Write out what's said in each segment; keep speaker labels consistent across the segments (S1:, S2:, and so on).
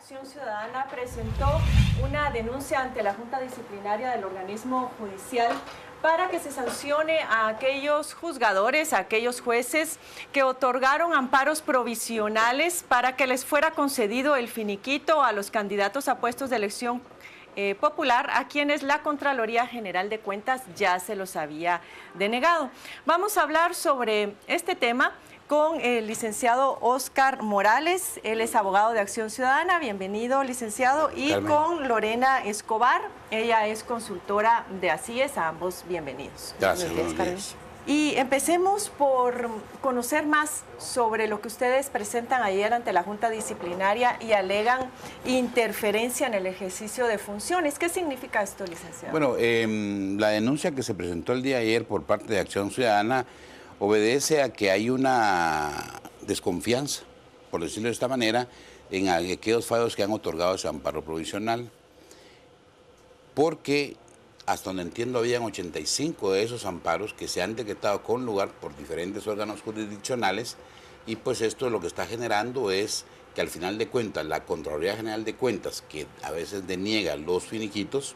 S1: Acción Ciudadana presentó una denuncia ante la Junta Disciplinaria del organismo judicial para que se sancione a aquellos juzgadores, a aquellos jueces que otorgaron amparos provisionales para que les fuera concedido el finiquito a los candidatos a puestos de elección popular, a quienes la Contraloría General de Cuentas ya se los había denegado. Vamos a hablar sobre este tema con el licenciado Óscar Morales, él es abogado de Acción Ciudadana, bienvenido licenciado, y
S2: Carmen.
S1: con Lorena Escobar, ella es consultora de ACIES, a ambos bienvenidos.
S2: Gracias, buenos días.
S1: Y empecemos por conocer más sobre lo que ustedes presentan ayer ante la Junta Disciplinaria y alegan interferencia en el ejercicio de funciones. ¿Qué significa esto, licenciado?
S2: Bueno, la denuncia que se presentó el día de ayer por parte de Acción Ciudadana obedece a que hay una desconfianza, por decirlo de esta manera, en aquellos fallos que han otorgado ese amparo provisional, porque hasta donde entiendo habían 85 de esos amparos que se han decretado con lugar por diferentes órganos jurisdiccionales, y pues esto lo que está generando es que al final de cuentas la Contraloría General de Cuentas, que a veces deniega los finiquitos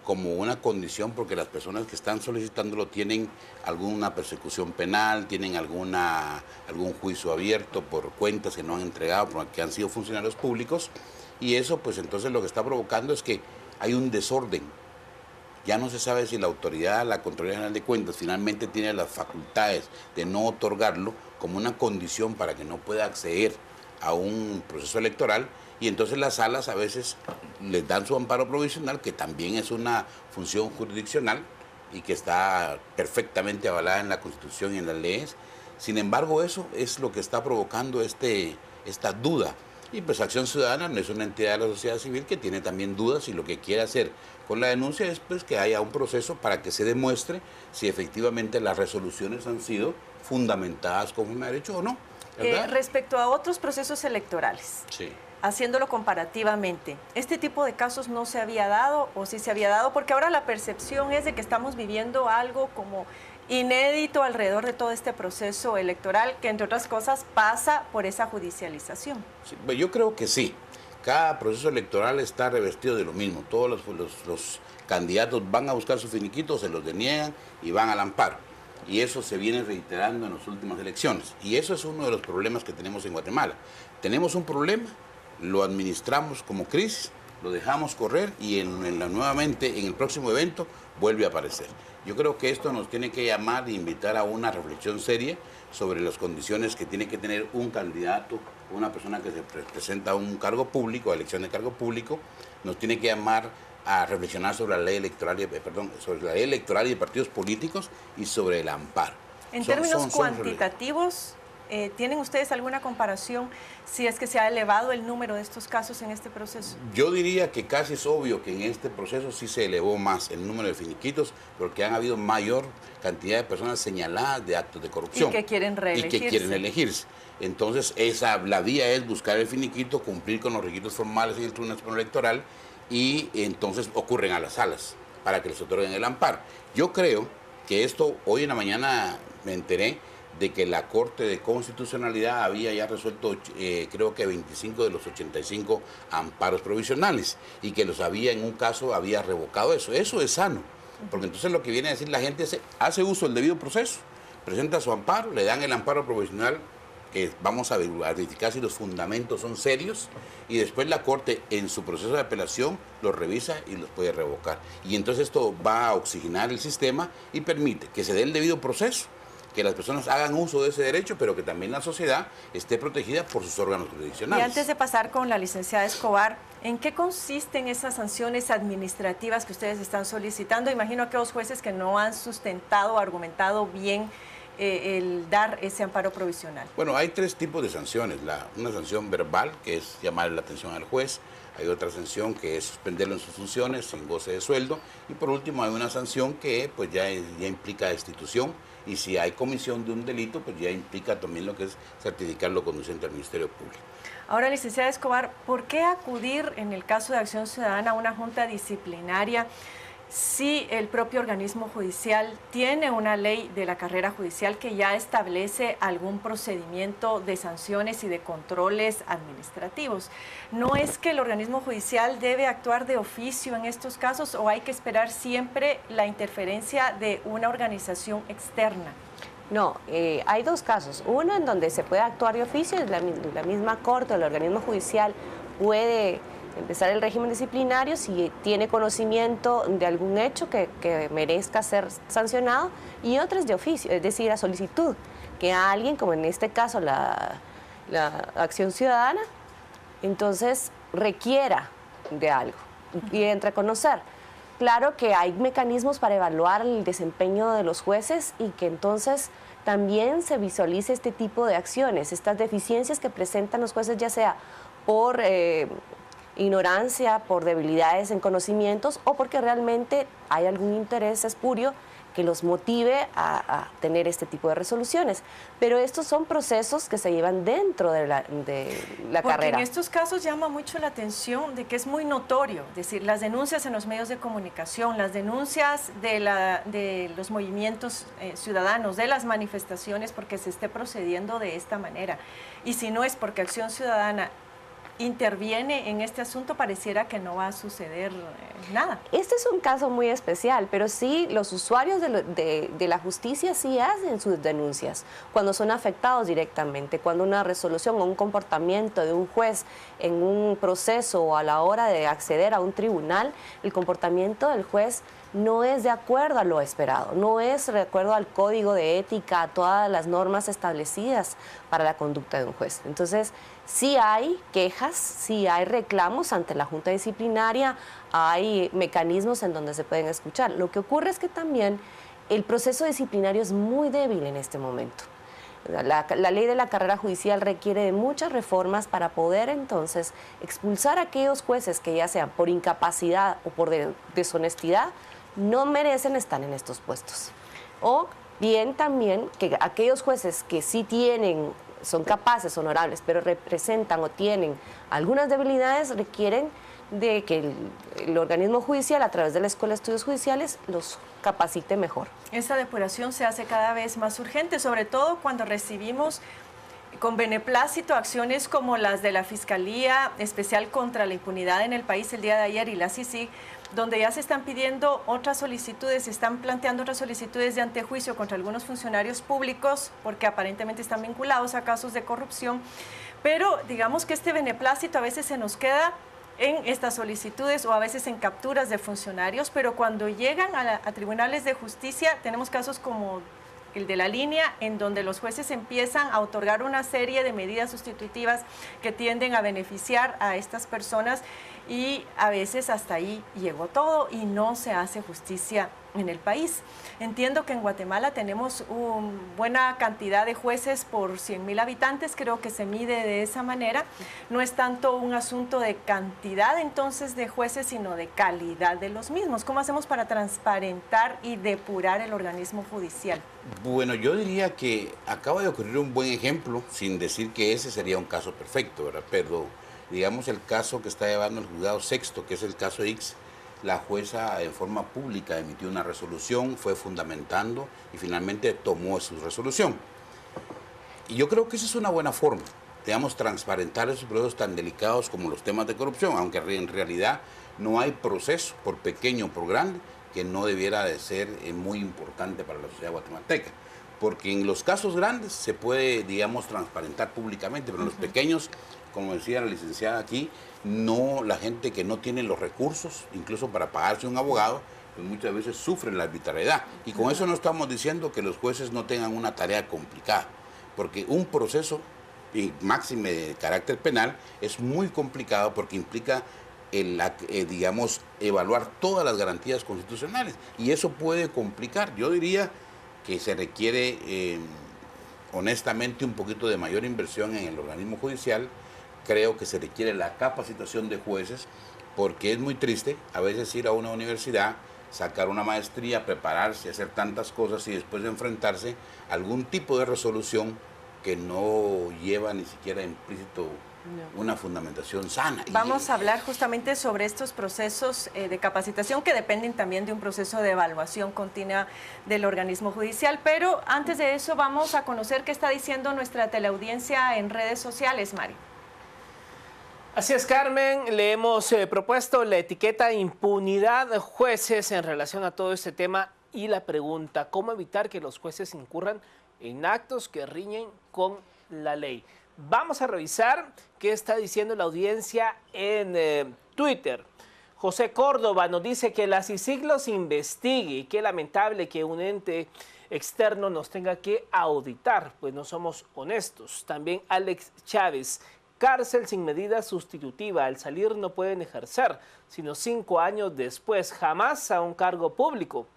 S2: como una condición porque las personas que están solicitándolo tienen alguna persecución penal, tienen algún juicio abierto por cuentas que no han entregado, porque han sido funcionarios públicos, y eso pues entonces lo que está provocando es que hay un desorden. Ya no se sabe si la autoridad, la Contraloría General de Cuentas, finalmente tiene las facultades de no otorgarlo como una condición para que no pueda acceder a un proceso electoral, y entonces las salas a veces les dan su amparo provisional, que también es una función jurisdiccional y que está perfectamente avalada en la Constitución y en las leyes. Sin embargo, eso es lo que está provocando esta duda. Y pues Acción Ciudadana no es una entidad de la sociedad civil que tiene también dudas, y lo que quiere hacer con la denuncia es pues que haya un proceso para que se demuestre si efectivamente las resoluciones han sido fundamentadas conforme a derecho o no.
S1: Respecto a otros procesos electorales,
S2: Sí.
S1: Haciéndolo comparativamente, ¿este tipo de casos no se había dado o sí se había dado? Porque ahora la percepción es de que estamos viviendo algo como inédito alrededor de todo este proceso electoral, que entre otras cosas pasa por esa judicialización.
S2: Sí, pues yo creo que sí. Cada proceso electoral está revestido de lo mismo. Todos los candidatos van a buscar su finiquito, se los deniegan y van al amparo. Y eso se viene reiterando en las últimas elecciones. Y eso es uno de los problemas que tenemos en Guatemala. Tenemos un problema, lo administramos como crisis, lo dejamos correr y nuevamente en el próximo evento vuelve a aparecer. Yo creo que esto nos tiene que llamar e invitar a una reflexión seria sobre las condiciones que tiene que tener un candidato, una persona que se presenta a un cargo público, a elección de cargo público. Nos tiene que llamar a reflexionar sobre la ley electoral, sobre la ley electoral y de partidos políticos y sobre el amparo.
S1: En términos cuantitativos, ¿tienen ustedes alguna comparación si es que se ha elevado el número de estos casos en este proceso?
S2: Yo diría que casi es obvio que en este proceso sí se elevó más el número de finiquitos, porque han habido mayor cantidad de personas señaladas de actos de corrupción.
S1: Y que quieren reelegirse.
S2: Y que quieren elegirse. Entonces, la vía es buscar el finiquito, cumplir con los requisitos formales en el Tribunal Supremo Electoral, y entonces ocurren a las salas para que les otorguen el amparo. Yo creo que esto, hoy en la mañana me enteré de que la Corte de Constitucionalidad había ya resuelto, creo que 25 de los 85 amparos provisionales, y que los había, en un caso, había revocado eso. Eso es sano, porque entonces lo que viene a decir la gente es, hace uso del debido proceso, presenta su amparo, le dan el amparo provisional, que vamos a verificar si los fundamentos son serios, y después la Corte en su proceso de apelación los revisa y los puede revocar. Y entonces esto va a oxigenar el sistema y permite que se dé el debido proceso, que las personas hagan uso de ese derecho, pero que también la sociedad esté protegida por sus órganos jurisdiccionales.
S1: Y antes de pasar con la licenciada Escobar, ¿en qué consisten esas sanciones administrativas que ustedes están solicitando? Imagino a aquellos jueces que no han sustentado o argumentado bien el dar ese amparo provisional.
S2: Bueno, hay tres tipos de sanciones. Una sanción verbal, que es llamar la atención al juez. Hay otra sanción que es suspenderlo en sus funciones sin goce de sueldo. Y por último hay una sanción que pues ya implica destitución. Y si hay comisión de un delito, pues ya implica también lo que es certificarlo conducente al Ministerio Público.
S1: Ahora, licenciada Escobar, ¿por qué acudir en el caso de Acción Ciudadana a una junta disciplinaria Sí, el propio organismo judicial tiene una ley de la carrera judicial que ya establece algún procedimiento de sanciones y de controles administrativos. ¿No es que el organismo judicial debe actuar de oficio en estos casos o hay que esperar siempre la interferencia de una organización externa?
S3: No, hay dos casos. Uno en donde se puede actuar de oficio, la misma corte o el organismo judicial puede empezar el régimen disciplinario si tiene conocimiento de algún hecho que merezca ser sancionado, y otro es de oficio, es decir, a solicitud, que alguien, como en este caso la Acción Ciudadana, entonces requiera de algo y entre a conocer. Claro que hay mecanismos para evaluar el desempeño de los jueces y que entonces también se visualice este tipo de acciones, estas deficiencias que presentan los jueces, ya sea por ignorancia, por debilidades en conocimientos o porque realmente hay algún interés espurio que los motive a tener este tipo de resoluciones. Pero estos son procesos que se llevan dentro de la
S1: Porque
S3: carrera.
S1: en estos casos llama mucho la atención de que es muy notorio, es decir, las denuncias en los medios de comunicación, las denuncias de los movimientos ciudadanos, de las manifestaciones, porque se esté procediendo de esta manera. Y si no es porque Acción Ciudadana interviene en este asunto, pareciera que no va a suceder nada.
S3: Este es un caso muy especial, pero sí, los usuarios de la justicia sí hacen sus denuncias cuando son afectados directamente, cuando una resolución o un comportamiento de un juez en un proceso o a la hora de acceder a un tribunal, el comportamiento del juez no es de acuerdo a lo esperado, no es de acuerdo al código de ética, a todas las normas establecidas para la conducta de un juez. Entonces, sí hay quejas, sí hay reclamos ante la Junta Disciplinaria, hay mecanismos en donde se pueden escuchar. Lo que ocurre es que también el proceso disciplinario es muy débil en este momento. La ley de la carrera judicial requiere de muchas reformas para poder entonces expulsar a aquellos jueces que ya sean por incapacidad o por deshonestidad no merecen estar en estos puestos. O bien también que aquellos jueces que sí tienen, son capaces, honorables, pero representan o tienen algunas debilidades, requieren de que el organismo judicial, a través de la Escuela de Estudios Judiciales, los capacite mejor.
S1: Esta depuración se hace cada vez más urgente, sobre todo cuando recibimos con beneplácito acciones como las de la Fiscalía Especial contra la Impunidad en el país el día de ayer y la CICIG, donde ya se están pidiendo otras solicitudes, se están planteando otras solicitudes de antejuicio contra algunos funcionarios públicos, porque aparentemente están vinculados a casos de corrupción, pero digamos que este beneplácito a veces se nos queda en estas solicitudes o a veces en capturas de funcionarios, pero cuando llegan a tribunales de justicia tenemos casos como el de la línea, en donde los jueces empiezan a otorgar una serie de medidas sustitutivas que tienden a beneficiar a estas personas y a veces hasta ahí llegó todo y no se hace justicia en el país. Entiendo que en Guatemala tenemos una buena cantidad de jueces por 100.000 habitantes, creo que se mide de esa manera. No es tanto un asunto de cantidad entonces de jueces, sino de calidad de los mismos. ¿Cómo hacemos para transparentar y depurar el organismo judicial?
S2: Bueno, yo diría que acaba de ocurrir un buen ejemplo, sin decir que ese sería un caso perfecto, ¿verdad? Pero digamos el caso que está llevando el juzgado sexto, que es el caso X, la jueza en forma pública emitió una resolución, fue fundamentando y finalmente tomó su resolución. Y yo creo que esa es una buena forma, digamos, transparentar esos procesos tan delicados como los temas de corrupción, aunque en realidad no hay proceso, por pequeño o por grande, que no debiera de ser muy importante para la sociedad guatemalteca. Porque en los casos grandes se puede, digamos, transparentar públicamente, pero en los pequeños, como decía la licenciada aquí, no, la gente que no tiene los recursos, incluso para pagarse un abogado, pues muchas veces sufren la arbitrariedad. Y con eso no estamos diciendo que los jueces no tengan una tarea complicada, porque un proceso, y máxime de carácter penal, es muy complicado porque implica digamos, evaluar todas las garantías constitucionales. Y eso puede complicar. Yo diría que se requiere, honestamente, un poquito de mayor inversión en el organismo judicial. Creo que se requiere la capacitación de jueces, porque es muy triste a veces ir a una universidad, sacar una maestría, prepararse, hacer tantas cosas y después enfrentarse a algún tipo de resolución que no lleva ni siquiera implícito una fundamentación sana.
S1: Vamos a hablar justamente sobre estos procesos de capacitación que dependen también de un proceso de evaluación continua del organismo judicial, pero antes de eso vamos a conocer qué está diciendo nuestra teleaudiencia en redes sociales, Mario.
S4: Así es, Carmen, le hemos propuesto la etiqueta impunidad jueces en relación a todo este tema y la pregunta, ¿cómo evitar que los jueces incurran en actos que riñen con la ley? Vamos a revisar qué está diciendo la audiencia en Twitter. José Córdoba nos dice que la CICIG investigue y qué lamentable que un ente externo nos tenga que auditar, pues no somos honestos. También Alex Chávez, cárcel sin medida sustitutiva, al salir no pueden ejercer, sino 5 años después, jamás a un cargo público.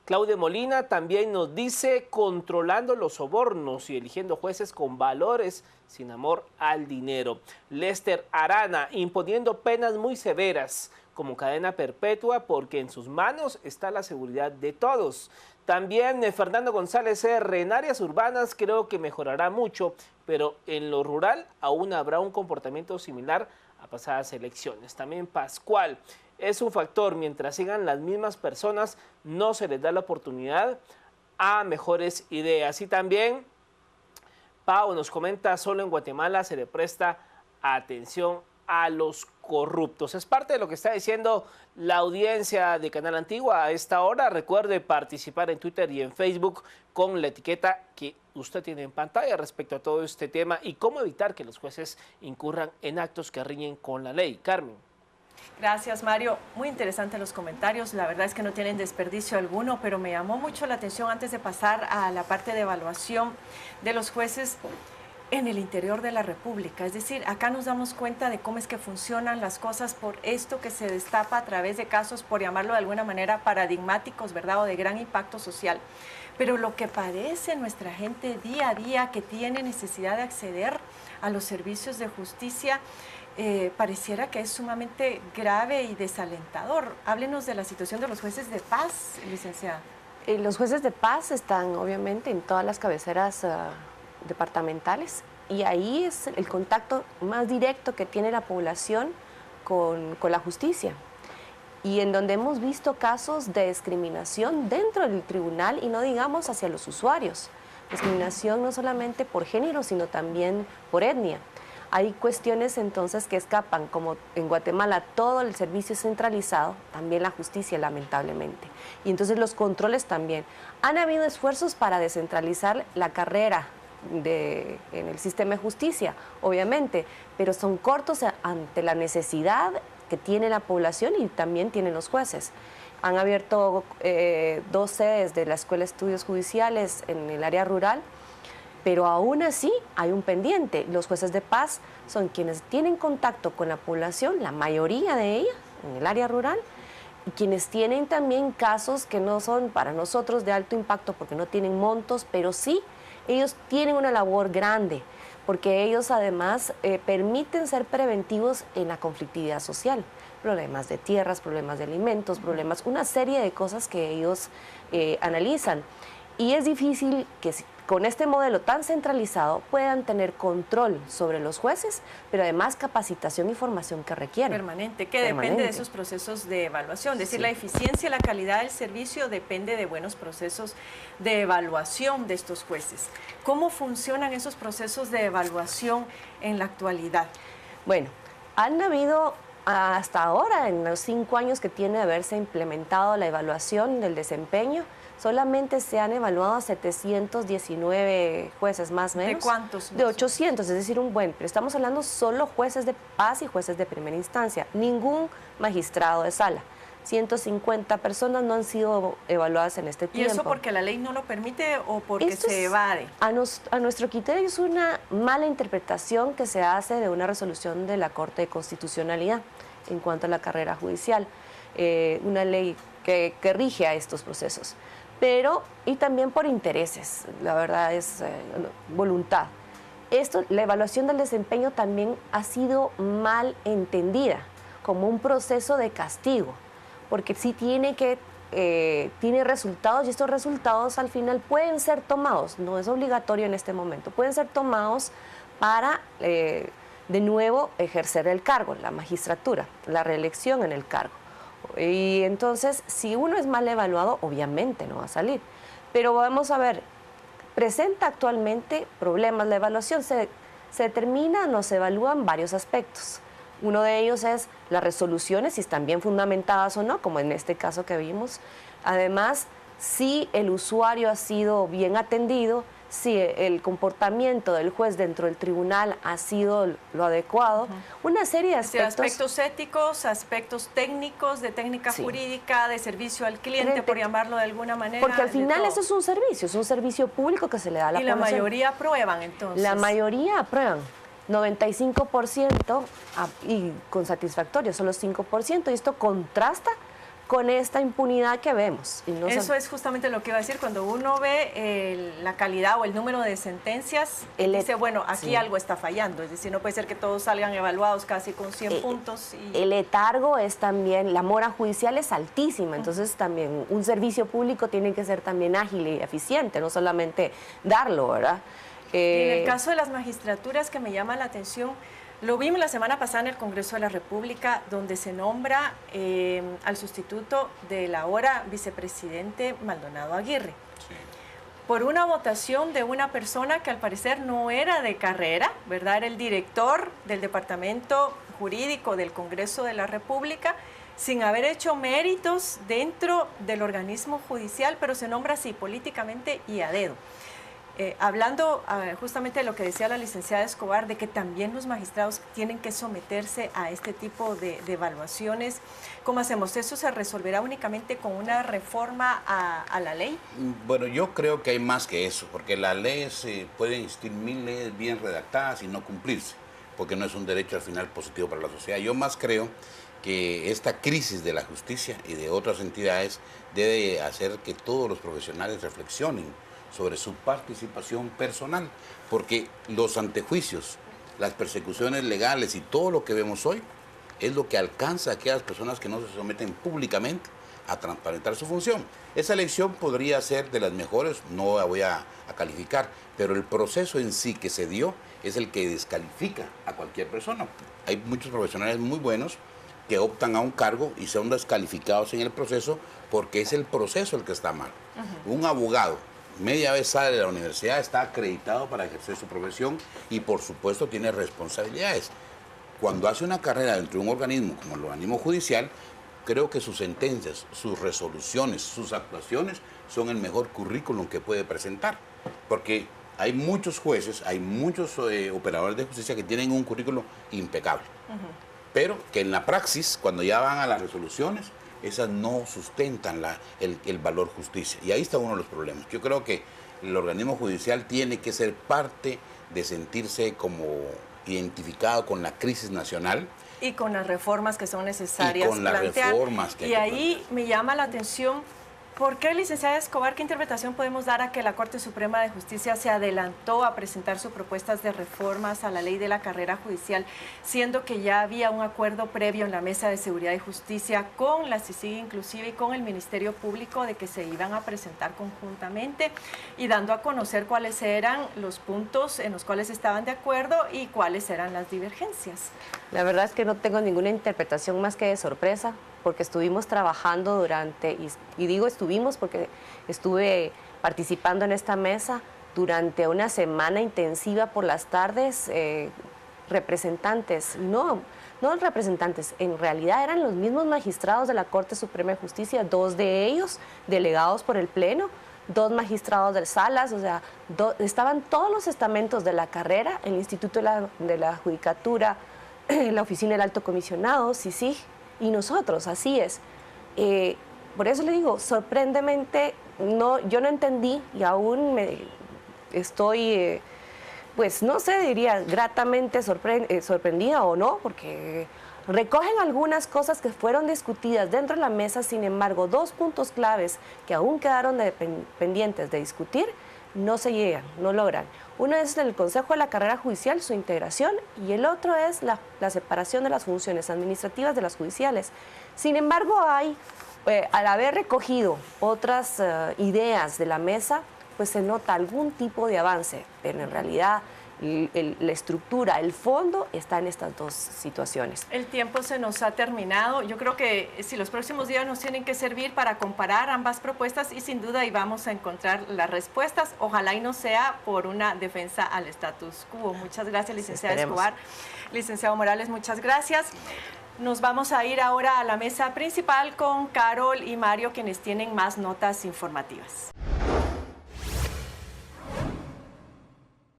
S4: Claudia Molina también nos dice controlando los sobornos y eligiendo jueces con valores sin amor al dinero. Lester Arana imponiendo penas muy severas como cadena perpetua porque en sus manos está la seguridad de todos. También Fernando González R. En áreas urbanas creo que mejorará mucho, pero en lo rural aún habrá un comportamiento similar a pasadas elecciones. También Pascual. Es un factor, mientras sigan las mismas personas, no se les da la oportunidad a mejores ideas. Y también Pau nos comenta, solo en Guatemala se le presta atención a los corruptos. Es parte de lo que está diciendo la audiencia de Canal Antigua a esta hora. Recuerde participar en Twitter y en Facebook con la etiqueta que usted tiene en pantalla respecto a todo este tema y cómo evitar que los jueces incurran en actos que riñen con la ley. Carmen.
S1: Gracias, Mario. Muy interesantes los comentarios. La verdad es que no tienen desperdicio alguno, pero me llamó mucho la atención antes de pasar a la parte de evaluación de los jueces en el interior de la República. Es decir, acá nos damos cuenta de cómo es que funcionan las cosas por esto que se destapa a través de casos, por llamarlo de alguna manera, paradigmáticos, ¿verdad? O de gran impacto social. Pero lo que padece nuestra gente día a día, que tiene necesidad de acceder a los servicios de justicia, pareciera que es sumamente grave y desalentador. Háblenos de la situación de los jueces de paz, licenciada.
S3: Los jueces de paz están obviamente en todas las cabeceras departamentales y ahí es el contacto más directo que tiene la población con la justicia. Y en donde hemos visto casos de discriminación dentro del tribunal y no digamos hacia los usuarios. Discriminación no solamente por género, sino también por etnia. Hay cuestiones entonces que escapan, como en Guatemala todo el servicio es centralizado, también la justicia lamentablemente. Y entonces los controles también. Han habido esfuerzos para descentralizar la carrera en el sistema de justicia, obviamente, pero son cortos ante la necesidad que tiene la población y también tienen los jueces. Han abierto 2 sedes de la Escuela de Estudios Judiciales en el área rural, pero aún así hay un pendiente. Los jueces de paz son quienes tienen contacto con la población, la mayoría de ella en el área rural, y quienes tienen también casos que no son para nosotros de alto impacto porque no tienen montos, pero sí ellos tienen una labor grande, porque ellos además permiten ser preventivos en la conflictividad social, problemas de tierras, problemas de alimentos, problemas, una serie de cosas que ellos analizan. Y es difícil que con este modelo tan centralizado puedan tener control sobre los jueces, pero además capacitación y formación que requieren.
S1: Permanente, que depende de esos procesos de evaluación. Es decir, sí, la eficiencia y la calidad del servicio depende de buenos procesos de evaluación de estos jueces. ¿Cómo funcionan esos procesos de evaluación en la actualidad?
S3: Bueno, han habido hasta ahora, en los 5 años que tiene de haberse implementado la evaluación del desempeño, solamente se han evaluado a 719 jueces más o menos.
S1: ¿De cuántos?
S3: De 800, es decir, un buen. Pero estamos hablando solo jueces de paz y jueces de primera instancia. Ningún magistrado de sala. 150 personas no han sido evaluadas en este tiempo.
S1: ¿Y eso porque la ley no lo permite o porque se evade?
S3: A nuestro criterio es una mala interpretación que se hace de una resolución de la Corte de Constitucionalidad en cuanto a la carrera judicial. Una ley que rige a estos procesos. Pero, y también por intereses, la verdad es voluntad. La evaluación del desempeño también ha sido mal entendida como un proceso de castigo, porque sí tiene que tiene resultados y estos resultados al final pueden ser tomados, no es obligatorio en este momento, pueden ser tomados para de nuevo ejercer el cargo, la magistratura, la reelección en el cargo. Y entonces, si uno es mal evaluado, obviamente no va a salir. Pero vamos a ver, presenta actualmente problemas. La evaluación se determina, nos evalúan varios aspectos. Uno de ellos es las resoluciones, si están bien fundamentadas o no, como en este caso que vimos. Además, si el usuario ha sido bien atendido, si el comportamiento del juez dentro del tribunal ha sido lo adecuado, una serie de aspectos.
S1: Aspectos éticos, aspectos técnicos, de técnica jurídica, de servicio al cliente, por llamarlo de alguna manera.
S3: Porque al final eso es un servicio público que se le da a la población.
S1: ¿Y la mayoría aprueban entonces?
S3: La mayoría aprueban. 95% y con satisfactorio, solo 5%, y esto contrasta con esta impunidad que vemos. Y
S1: eso es justamente lo que iba a decir, cuando uno ve la calidad o el número de sentencias, dice, bueno, aquí algo está fallando, es decir, no puede ser que todos salgan evaluados casi con 100 puntos.
S3: El letargo es también, la mora judicial es altísima, entonces también un servicio público tiene que ser también ágil y eficiente, no solamente darlo, ¿verdad?
S1: Y en el caso de las magistraturas, que me llama la atención, lo vimos la semana pasada en el Congreso de la República, donde se nombra al sustituto del ahora vicepresidente Maldonado Aguirre. Sí. Por una votación de una persona que al parecer no era de carrera, ¿verdad? Era el director del Departamento Jurídico del Congreso de la República, sin haber hecho méritos dentro del organismo judicial, pero se nombra así políticamente y a dedo. Hablando justamente de lo que decía la licenciada Escobar, de que también los magistrados tienen que someterse a este tipo de evaluaciones, ¿cómo hacemos? ¿Eso se resolverá únicamente con una reforma a la ley?
S2: Bueno, yo creo que hay más que eso, porque la ley pueden existir 1000 leyes bien redactadas y no cumplirse, porque no es un derecho al final positivo para la sociedad. Yo más creo que esta crisis de la justicia y de otras entidades debe hacer que todos los profesionales reflexionen sobre su participación personal, porque los antejuicios, las persecuciones legales y todo lo que vemos hoy es lo que alcanza a aquellas personas que no se someten públicamente a transparentar su función. Esa elección podría ser de las mejores, no la voy a calificar, pero el proceso en sí que se dio es el que descalifica a cualquier persona. Hay muchos profesionales muy buenos que optan a un cargo y son descalificados en el proceso porque es el proceso el que está mal. Un abogado media vez sale de la universidad, está acreditado para ejercer su profesión y por supuesto tiene responsabilidades. Cuando hace una carrera dentro de un organismo como el organismo judicial, creo que sus sentencias, sus resoluciones, sus actuaciones son el mejor currículum que puede presentar. Porque hay muchos jueces, hay muchos operadores de justicia que tienen un currículum impecable. Pero que en la praxis, cuando ya van a las resoluciones, esas no sustentan el valor justicia. Y ahí está uno de los problemas. Yo creo que el organismo judicial tiene que ser parte de sentirse como identificado con la crisis nacional.
S1: Y con las reformas que son necesarias.
S2: Y con las reformas que hay
S1: que ahí me llama la atención, ¿por qué, licenciada Escobar, qué interpretación podemos dar a que la Corte Suprema de Justicia se adelantó a presentar sus propuestas de reformas a la ley de la carrera judicial, siendo que ya había un acuerdo previo en la Mesa de Seguridad y Justicia con la CICIG inclusive y con el Ministerio Público de que se iban a presentar conjuntamente y dando a conocer cuáles eran los puntos en los cuales estaban de acuerdo y cuáles eran las divergencias?
S3: La verdad es que no tengo ninguna interpretación más que de sorpresa, porque estuvimos trabajando durante, y digo estuvimos porque estuve participando en esta mesa durante una semana intensiva por las tardes, representantes, no representantes, en realidad eran los mismos magistrados de la Corte Suprema de Justicia, 2 de ellos delegados por el Pleno, 2 magistrados de salas, o sea, estaban todos los estamentos de la carrera, el Instituto de la Judicatura, la Oficina del Alto Comisionado, CICIG, y nosotros, así es. Por eso le digo, sorprendentemente, yo no entendí y aún estoy, pues no sé, diría gratamente sorprendida o no, porque recogen algunas cosas que fueron discutidas dentro de la mesa, sin embargo, 2 puntos claves que aún quedaron pendientes de discutir, no se llegan, no logran. Uno es el Consejo de la Carrera Judicial, su integración, y el otro es la separación de las funciones administrativas de las judiciales. Sin embargo, hay al haber recogido otras ideas de la mesa, pues se nota algún tipo de avance, pero en realidad la estructura, el fondo está en estas dos situaciones.
S1: El tiempo se nos ha terminado. Yo creo que si los próximos días nos tienen que servir para comparar ambas propuestas y sin duda ahí vamos a encontrar las respuestas. Ojalá y no sea por una defensa al status quo. Muchas gracias, licenciada Escobar. Licenciado Morales, muchas gracias. Nos vamos a ir ahora a la mesa principal con Carol y Mario, quienes tienen más notas informativas.